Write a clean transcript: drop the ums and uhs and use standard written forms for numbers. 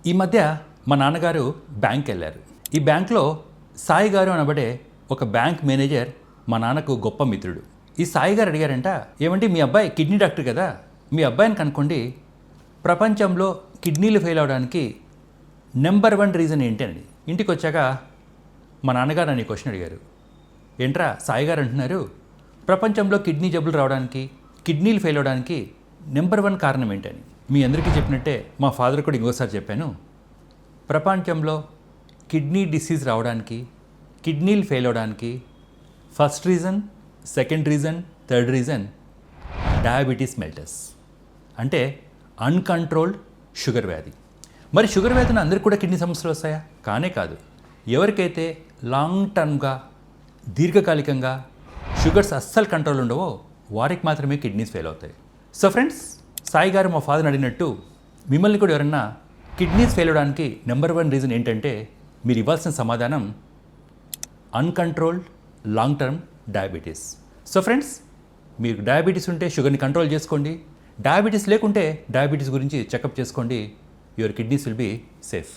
ఈ మధ్య మా నాన్నగారు బ్యాంక్ వెళ్ళారు. ఈ బ్యాంక్లో సాయి గారు అనబడే ఒక బ్యాంక్ మేనేజర్ మా నాన్నకు గొప్ప మిత్రుడు. ఈ సాయి గారు అడిగారంట, ఏమంటే మీ అబ్బాయి కిడ్నీ డాక్టర్ కదా, మీ అబ్బాయిని కనుక్కోండి, ప్రపంచంలో కిడ్నీలు ఫెయిల్ అవడానికి నెంబర్ 1 రీజన్ ఏంటి అని. ఇంటికి వచ్చాక మా నాన్నగారు నన్ను క్వశ్చన్ అడిగారు, ఏంట్రా సాయి గారు అంటున్నారు ప్రపంచంలో కిడ్నీ జబ్బులు రావడానికి, కిడ్నీలు ఫెయిల్ అవడానికి నెంబర్ 1 కారణం ఏంటని. మీ అందరికీ చెప్పినట్టే మా ఫాదర్ కూడా ఇంకోసారి చెప్పాను, ప్రపంచంలో కిడ్నీ డిసీజ్ రావడానికి, కిడ్నీలు ఫెయిల్ అవడానికి first reason, second reason, third reason diabetes mellitus, అంటే అన్కంట్రోల్డ్ షుగర్ వ్యాధి. మరి షుగర్ వ్యాధిని అందరికీ కూడా కిడ్నీ సమస్యలు వస్తాయా? కానే కాదు. ఎవరికైతే లాంగ్ టర్మ్గా దీర్ఘకాలికంగా షుగర్స్ అస్సలు కంట్రోల్ ఉండవో వారికి మాత్రమే కిడ్నీస్ ఫెయిల్ అవుతాయి. సో ఫ్రెండ్స్, సాయి గారు మా ఫాదర్ని అడిగినట్టు మిమ్మల్ని కూడా ఎవరన్నా కిడ్నీస్ ఫెయిల్ అవడానికి నెంబర్ 1 రీజన్ ఏంటంటే మీరు ఇవ్వాల్సిన సమాధానం uncontrolled long term diabetes. So friends, మీకు డయాబెటీస్ ఉంటే షుగర్ని కంట్రోల్ చేసుకోండి, డయాబెటీస్ లేకుంటే డయాబెటీస్ గురించి చెకప్ చేసుకోండి. Your kidneys will be safe.